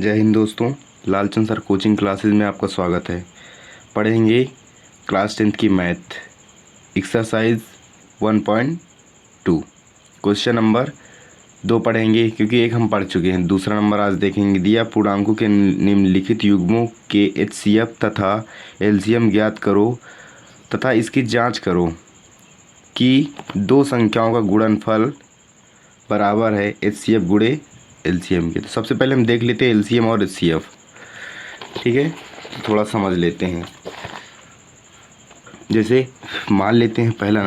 जय हिंद दोस्तों, Lalchand sir coaching classes में आपका स्वागत है। पढ़ेंगे क्लास 10th की मैथ एक्सरसाइज 1.2 क्वेश्चन नंबर 2 पढ़ेंगे, क्योंकि एक हम पढ़ चुके हैं। दूसरा नंबर आज देखेंगे। दिया पूर्णांकों के निम्नलिखित युग्मों के एचसीएफ तथा एलसीएम ज्ञात करो तथा इसकी जांच करो कि दो संख्याओं का गुणनफल बराबर है एचसीएफ गुणे एलसीएम के। तो सबसे पहले हम देख लेते हैं एलसीएम और एचसीएफ। ठीक है, तो थोड़ा समझ लेते हैं। जैसे मान लेते हैं पहला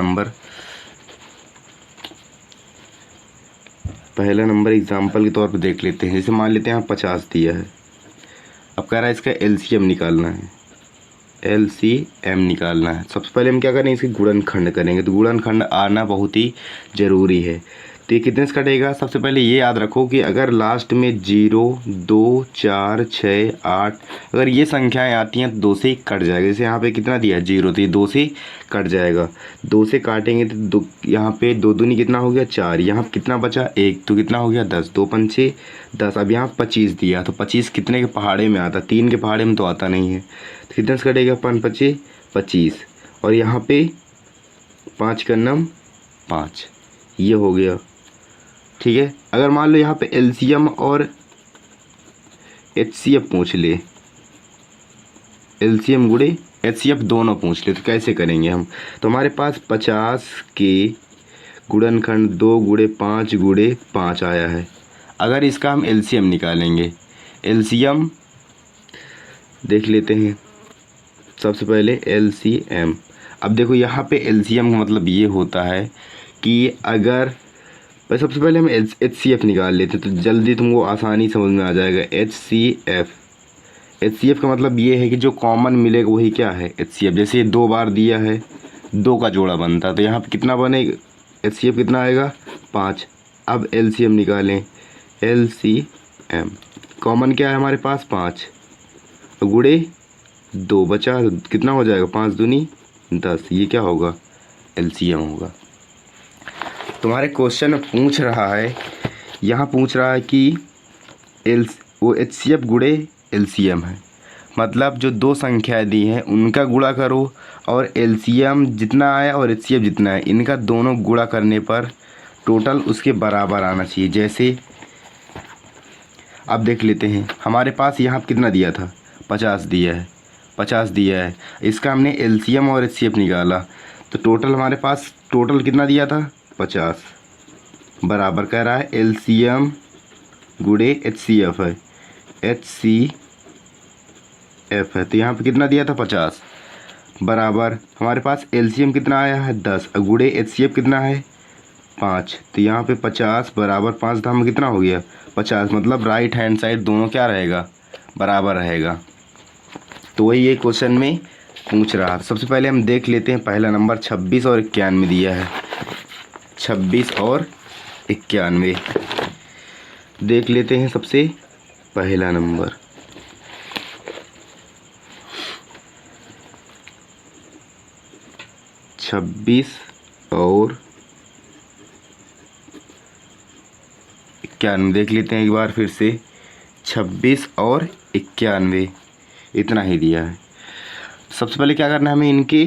नंबर एग्जाम्पल के तौर पर देख लेते हैं। जैसे मान लेते हैं यहाँ 50 दिया है। अब कह रहा है इसका एलसीएम निकालना है, एलसीएम निकालना है। सबसे पहले हम क्या करेंगे, इसके गुणनखंड करेंगे। तो गुणनखंड आना बहुत ही ज़रूरी है। तो ये कितने से कटेगा, सबसे पहले ये याद रखो कि अगर लास्ट में 0, 2, 4, 6, 8 अगर ये संख्याएं आती हैं तो 2 से ही कट जाएगा। जैसे यहाँ पे कितना दिया है 0, तो ये 2 से कट जाएगा। 2 से काटेंगे तो यहाँ पे 2 दूनी कितना हो गया 4, यहाँ कितना बचा 1, तो कितना हो गया 10, 2 पंचे 10। अब यहाँ 25 दिया, तो 25 कितने के पहाड़े में आता, 3 के पहाड़े में तो आता नहीं है। तो कितने से कटेगा 5 पचे 25, और यहाँ पे 5 का नम 5, ये हो गया। ठीक है, अगर मान लो यहाँ पे एलसीएम और एचसीएफ पूछ ले, एलसीएम गुणे एचसीएफ दोनों पूछ ले, तो कैसे करेंगे हम। तो हमारे पास 50 के गुणनखंड 2 गुणे 5 गुणे 5 आया है। अगर इसका हम एलसीएम निकालेंगे, एलसीएम देख लेते हैं। सबसे पहले एलसीएम, अब देखो यहाँ पे एलसीएम का मतलब ये होता है कि अगर सबसे पहले हम एचसीएफ निकाल लेते तो जल्दी तुमको आसानी समझ में आ जाएगा। एचसीएफ का मतलब ये है कि जो कॉमन मिलेगा वही क्या है एचसीएफ। जैसे ये 2 बार दिया है, 2 का जोड़ा बनता है, तो यहाँ पे कितना बनेगा एचसीएफ कितना आएगा 5। अब एलसीएम निकालें, एलसीएम कॉमन क्या है हमारे पास 5, गुणे 2 बचा कितना हो जाएगा 5 दूनी 10, ये क्या होगा एलसीएम होगा। तुम्हारे क्वेश्चन में पूछ रहा है, यहाँ पूछ रहा है कि वो एचसीएफ गुणे एलसीएम है, मतलब जो दो संख्याएं दी हैं उनका गुणा करो और एलसीएम जितना आया और एचसीएफ जितना है इनका दोनों गुणा करने पर टोटल उसके बराबर आना चाहिए। जैसे अब देख लेते हैं, हमारे पास यहाँ कितना दिया था 50 दिया है, 50 दिया है। इसका हमने एलसीएम और एचसीएफ निकाला तो टोटल हमारे पास टोटल कितना दिया था 50, बराबर कह रहा है एलसीएम गुणे एचसीएफ है, एचसीएफ है। तो यहाँ पे कितना दिया था 50, बराबर हमारे पास एलसीएम कितना आया है 10, गुणे एचसीएफ कितना है 5। तो यहाँ पे 50 बराबर 5 धाम कितना हो गया 50, मतलब राइट हैंड साइड दोनों क्या रहेगा बराबर रहेगा। तो वही ये क्वेश्चन में पूछ रहा है। सबसे पहले हम देख लेते हैं पहला नंबर 26 और 91 दिया है। 26 और 91 देख लेते हैं। सबसे पहला नंबर 26 और 91 देख लेते हैं एक बार फिर से। 26 और 91 इतना ही दिया है। सबसे पहले क्या करना है, हमें इनके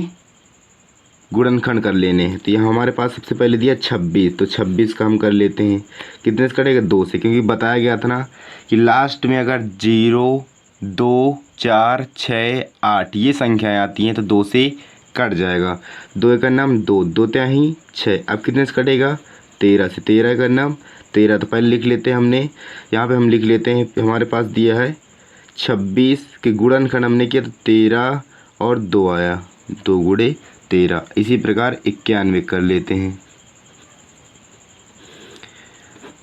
गुणनखंड कर लेने हैं। तो यहाँ हमारे पास सबसे पहले दिया 26, तो 26 का हम कर लेते हैं। कितने से कटेगा 2 से, क्योंकि बताया गया था ना कि लास्ट में अगर 0, 2, 4, 6, 8 ये संख्याएं आती हैं तो 2 से कट जाएगा। 2 का नाम 2, 2 त्याही 6। अब कितने से कटेगा 13 से, 13 का नाम 13। तो पहले लिख लेते हैं हमने, यहाँ पर हम लिख लेते हैं। हमारे पास दिया है 26 के गुणनखंड हमने किया तो 13 और 2 आया, 2 गुणे 13। इसी प्रकार 91 कर लेते हैं।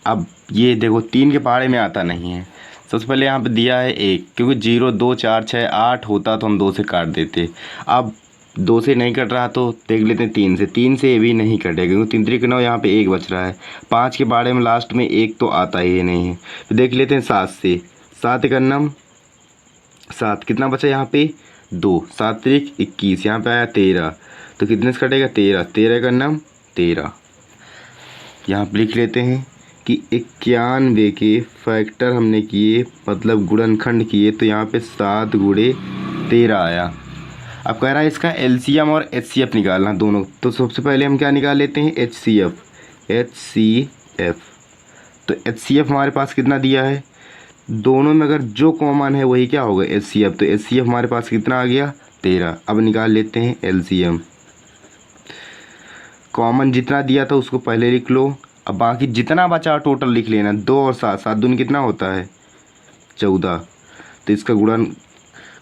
अब ये देखो 3 के पहाड़े में आता नहीं है। सबसे पहले यहाँ पे दिया है 1, क्योंकि 0, 2, 4, 6, 8 होता तो हम 2 से काट देते। अब 2 से नहीं कट रहा तो देख लेते हैं 3 से। 3 से ये भी नहीं कटेगा, क्योंकि 3 3 9 यहाँ पे 1 बच रहा है। 5 के पहाड़े में लास्ट में 1 तो आता ही नहीं है। तो देख लेते हैं 7 से। 7 का नम 7, कितना बचा यहाँ पे 2, 7 3 21, यहाँ पे आया 13। तो कितने से कटेगा 13, 13 का नाम 13। यहाँ पे लिख लेते हैं कि 91 के फैक्टर हमने किए, मतलब गुणनखंड किए, तो यहाँ पे 7 गुणे 13 आया। अब कह रहा है इसका एलसीएम और एचसीएफ निकालना दोनों। तो सबसे पहले हम क्या निकाल लेते हैं, एचसीएफ। तो एचसीएफ हमारे पास कितना दिया है, दोनों में अगर जो कॉमन है वही क्या होगा, एचसीएफ। तो एचसीएफ हमारे पास कितना आ गया, 13। अब निकाल लेते हैं एलसीएम। कॉमन जितना दिया था उसको पहले लिख लो, अब बाकी जितना बचा टोटल लिख लेना। 2 और 7, 7 दूनी कितना होता है, 14। तो इसका गुणन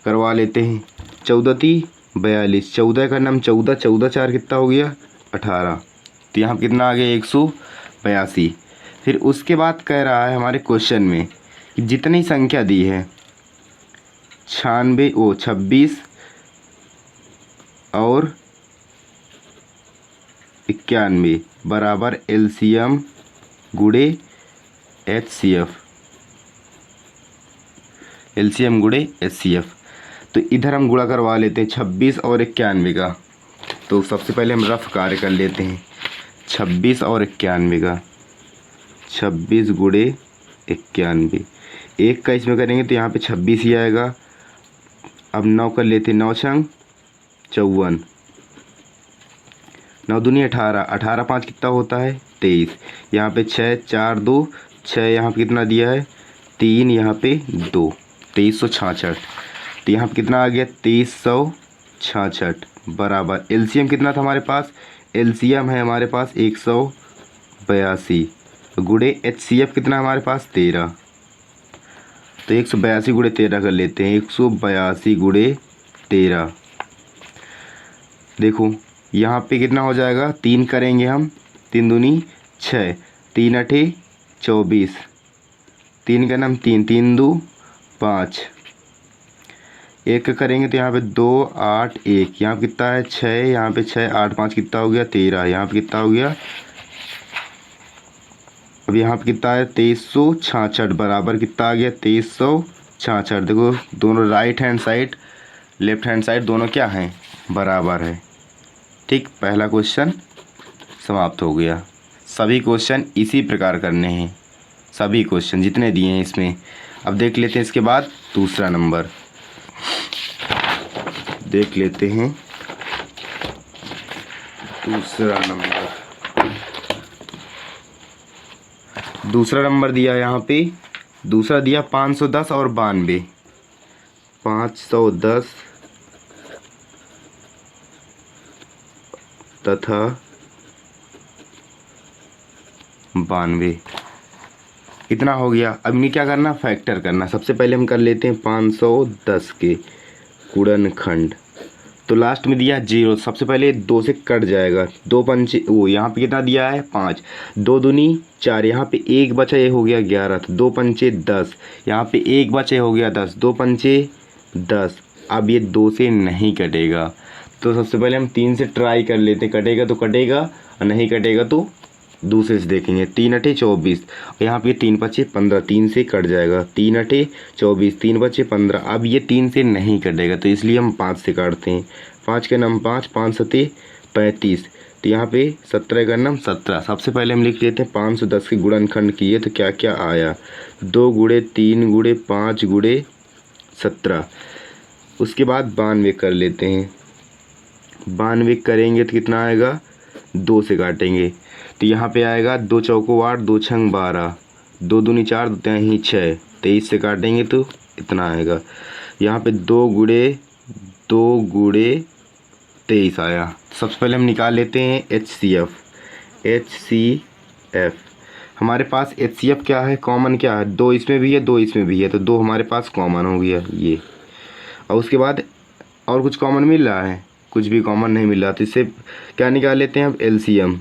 करवा लेते हैं। 14 × 42, 14 का नाम 14, 14 4 कितना हो गया, 18। तो यहाँ कितना आ गया, 182। फिर उसके बाद कह रहा है हमारे क्वेश्चन में कि जितनी संख्या दी है 26 और 91 बराबर एलसीएम गुणे एचसीएफ, एलसीएम गुणे एचसीएफ। तो इधर हम गुणा करवा लेते हैं 26 और 91 का। तो सबसे पहले हम रफ कार्य कर लेते हैं 26 और 91 का। 26 गुणे 91, एक का इसमें करेंगे तो यहाँ पे 26 ही आएगा। अब 9 कर लेते, 9 छंग 54, 9 दूनी 18, 18 5 कितना होता है, 23। यहाँ पे 6 4 2 6, यहाँ पे कितना दिया है, 3, यहाँ पे 2, 2366। तो यहाँ पे कितना आ गया, 2366 बराबर एलसीएम कितना था हमारे पास, एलसीएम है हमारे पास 182 गुणे एचसीएफ कितना हमारे पास, 13। तो 182 गुणे 13 कर लेते हैं, 182 गुणे 13। देखो यहाँ पे कितना हो जाएगा, 3 करेंगे हम, 3 दूनी 6, 3 8 24, 3 का नाम 3, 3 2 5, 1 करेंगे तो यहाँ पे 2 8 1, यहाँ पे कितना है 6, यहाँ पे 6 8 5 कितना हो गया, 13। यहाँ पे कितना हो गया, अब यहाँ पे कितना है 2366 बराबर कितना आ गया, 2366। देखो दोनों right hand side left hand side दोनों क्या हैं, बराबर है। ठीक, पहला क्वेश्चन समाप्त हो गया। सभी क्वेश्चन इसी प्रकार करने हैं, सभी क्वेश्चन जितने दिए हैं इसमें। अब देख लेते हैं इसके बाद दूसरा नंबर देख लेते हैं। दूसरा नंबर दिया यहाँ पे, दूसरा दिया 510 और 92, 510 तथा 92 कितना हो गया। अब इन्हें क्या करना, फैक्टर करना। सबसे पहले हम कर लेते हैं 510 के गुणनखंड। तो लास्ट में दिया 0, सबसे पहले 2 से कट जाएगा, 2 पंचे वो यहाँ पे कितना दिया है 5, 2 दूनी 4, यहाँ पे 1 बचा, ये हो गया 11, तो 2 पंचे 10, यहाँ पे 1 बचे हो गया 10, 2 पंचे 10। अब ये 2 से नहीं कटेगा, तो सबसे पहले हम 3 से ट्राई कर लेते हैं, कटेगा तो कटेगा और नहीं कटेगा तो दूसरे से देखेंगे। 3 8 24, और यहाँ पे 3 5 15, 3 से कट जाएगा, 3 8 24, 3 5 15। अब ये 3 से नहीं कटेगा, तो इसलिए हम 5 से काटते हैं। 5 के नाम 5, 5 7 35, तो यहाँ पे 17 का नाम 17। सबसे पहले हम लिख लेते हैं 510 के गुणनखंड किए तो क्या क्या आया, 2 गुणे 3 गुणे 5 गुणे 17। उसके बाद 92 कर लेते हैं, 92 करेंगे तो कितना आएगा, 2 से काटेंगे तो यहाँ पे आएगा 2 चौको 8, 2 छंग 12, 2 दूनी 4, 2 तिहाई 6, 23 से काटेंगे तो इतना आएगा। यहाँ पे 2 गुणे 23 आया। सबसे पहले हम निकाल लेते हैं एचसीएफ। हमारे पास एचसीएफ क्या है, कॉमन क्या है, 2 इसमें भी है 2 इसमें भी है, तो 2 हमारे पास कॉमन हो गया ये। और उसके बाद और कुछ कॉमन मिल रहा है, कुछ भी कॉमन नहीं मिल रहा, तो इससे क्या निकाल लेते हैं अब, एलसीएम।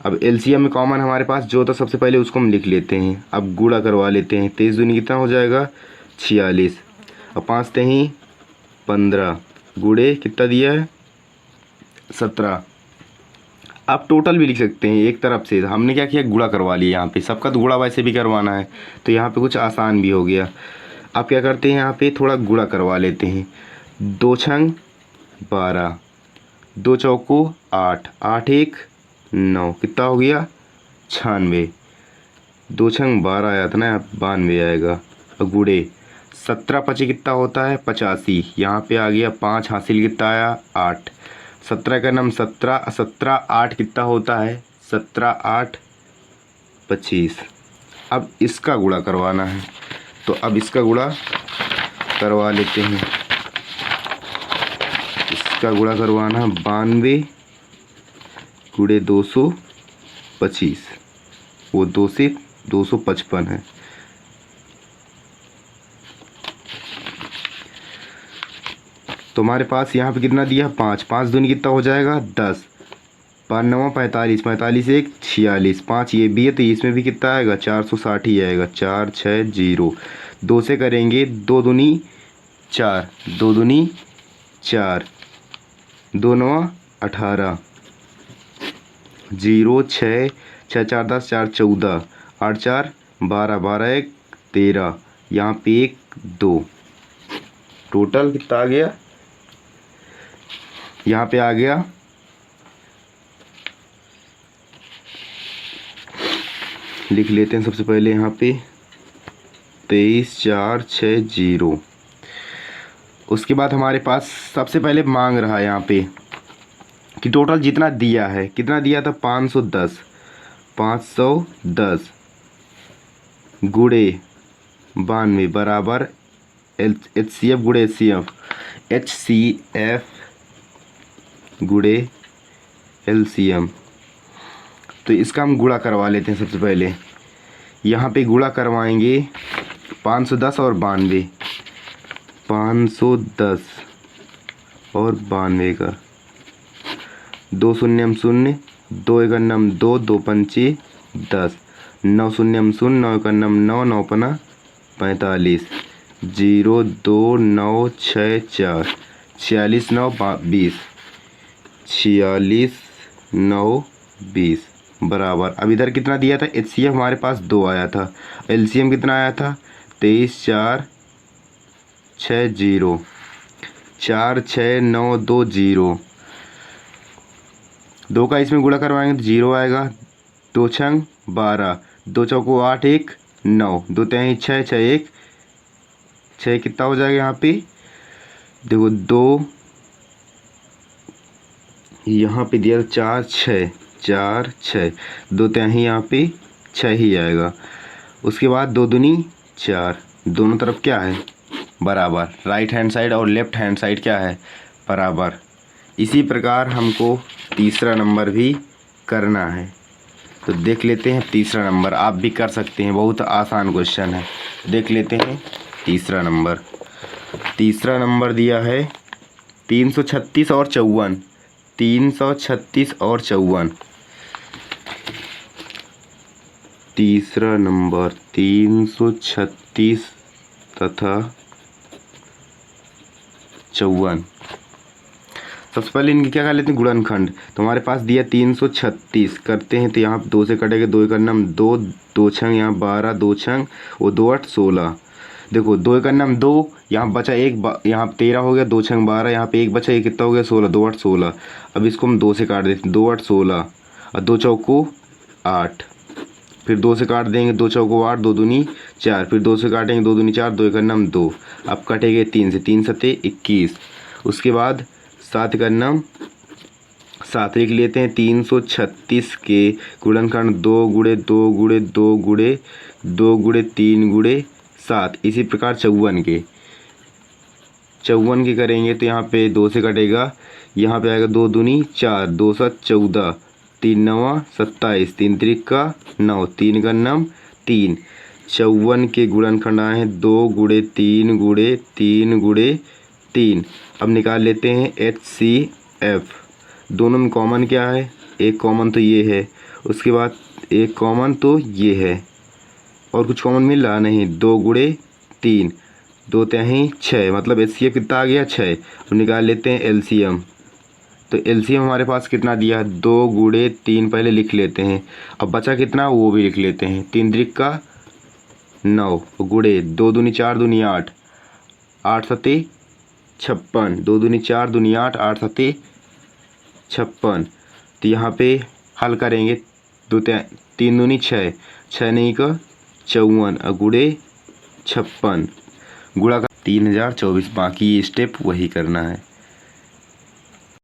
अब एलसीएम में कॉमन हमारे पास जो था सबसे पहले उसको हम लिख लेते हैं। अब गुणा करवा लेते हैं, 23 दूनी कितना हो जाएगा 46, और 5 तिहाई 15 गुणे कितना दिया है 17। आप टोटल भी लिख सकते हैं एक तरफ से, हमने क्या किया गुणा करवा लिया। यहाँ पे सबका तो गुणा वैसे भी करवाना है, तो यहाँ पे कुछ आसान भी हो गया। अब क्या करते हैं, यहाँ पे थोड़ा गुणा करवा लेते हैं। 2 छंग 12, 2 चौको 8, 8 1 9, कितना हो गया 96, दो छंग 12 आया था ना, यहाँ 92 आएगा। और गुड़े 17 पची कितना होता है 85, यहाँ पे आ गया 5 हासिल कितना आया 8। 17 का नाम 17, 17 8 कितना होता है 17 8 25। अब इसका गुणा करवाना है, तो अब इसका गुणा करवा लेते हैं। इसका गुणा करवाना 92 गुड़े 225, वो 2 से 255 है। तो हमारे पास यहाँ पे कितना दिया 5, 5 दूनी कितना हो जाएगा 10, 5 9 45, 45 1 46, 5 ये भी है तो इसमें भी कितना आएगा 460 ही आएगा। 4 6 0, 2 से करेंगे 2 दूनी 4, 2 दूनी 4, 2 9 18, 0 6 6 4 10, 4 14, 8 4 12, 12 1 13, यहाँ पे 1 2, टोटल कितना आ गया, यहाँ पे आ गया लिख लेते हैं सबसे पहले यहाँ पे 23 4 6 0। उसके बाद हमारे पास सबसे पहले मांग रहा है यहाँ पे कि टोटल जितना दिया है, कितना दिया था 510, 510 गुड़े 92 बराबर HCF गुड़े HCF गुड़े LCM। तो इसका हम गुणा करवा लेते हैं सबसे पहले। यहाँ पे गुणा करवाएंगे 510 और 92, 510 और 92 का 2 शून्यम 0, 2 एकन्नम 2, 2 पंचे 10, 9 शून्यम 0, 9 एकन्नम 9, 9 पना 45, 0 2 9 6 4, 46 9 20, 46 9 20 बराबर। अब इधर कितना दिया था HCF हमारे पास 2 आया था, LCM कितना आया था 23 4 6 0, 4 6 9 2 0, 2 का इसमें गुणा करवाएंगे तो 0 आएगा, 2 छंग 12, 2 चौको 8 1 9, 2 3 6 6 1 6 कितना हो जाएगा यहाँ पे देखो 2, यहाँ पे दिया 4 6 4 6, 2 तिहाई यहाँ पे 6 ही आएगा। उसके बाद 2 दूनी 4, दोनों तरफ क्या है बराबर, राइट हैंड साइड और लेफ्ट हैंड साइड क्या है बराबर। इसी प्रकार हमको तीसरा नंबर भी करना है, तो देख लेते हैं तीसरा नंबर। आप भी कर सकते हैं, बहुत आसान क्वेश्चन है। देख लेते हैं तीसरा नंबर। तीसरा नंबर दिया है 336 और 54, 336 और 54। तीसरा नंबर 336 तथा 54। सबसे पहले इनकी क्या कर लेते हैं गुणनखंड। तो हमारे पास दिया 336 करते हैं तो यहाँ 2 से कटेगा, 2 एकन्नम 2, 2 छंग यहाँ 12, 2 छंग वो 2 8 16। देखो 2 एकन्नम 2, यहाँ बचा 1, यहाँ 13 हो गया, 2 छंग 12, यहाँ पे 1 बचा, ये कितना हो गया 16, 2 8 16। अब इसको हम 2 से काट देते हैं, 2 8 16 और 2 चौको 8, फिर 2 से काट देंगे, 2 चौको 8, 2 दूनी 4, फिर 2 से काटेंगे, 2 दूनी 4, 2 एकन्नम 2। अब कटेंगे 3 से, 3 सते 21। उसके बाद 7 एकन्नम 7 लिख लेते हैं। 336 के गुणनखंड 2 गुणे 2 गुणे 2 गुणे 2 गुणे 3 गुणे 7। इसी प्रकार 54 के करेंगे तो यहाँ पे 2 से कटेगा, यहाँ पे आएगा 2 दूनी 4, 2 7 14, 3 9 27, 3 त्रिका 9, 3 का नम 3। 54 के गुणनखंड आए हैं 2 गुणे 3 गुणे 3 गुणे 3। अब निकाल लेते हैं HCF। दोनों में कॉमन क्या है, एक कॉमन तो ये है, उसके बाद एक कॉमन तो ये है, और कुछ कॉमन मिल रहा नहीं। 2 गुणे 3, 2 तिहाई 6, मतलब HCF कितना आ गया 6। अब निकाल लेते हैं LCM। तो LCM हमारे पास कितना दिया 2 गुणे 3 पहले लिख लेते हैं, अब बचा कितना वो भी लिख लेते हैं। 3 त्रिका 9 गुणे 2 दूनी 4 दूनी 8, 8 सते 56, 2 दूनी 4 दूनी 8, 8 सते 56। तो यहाँ पे हल करेंगे, 3 दूनी 6, छः नहीं का 54 अगुड़े 56 गुणा का 3024। बाकी ये स्टेप वही करना है।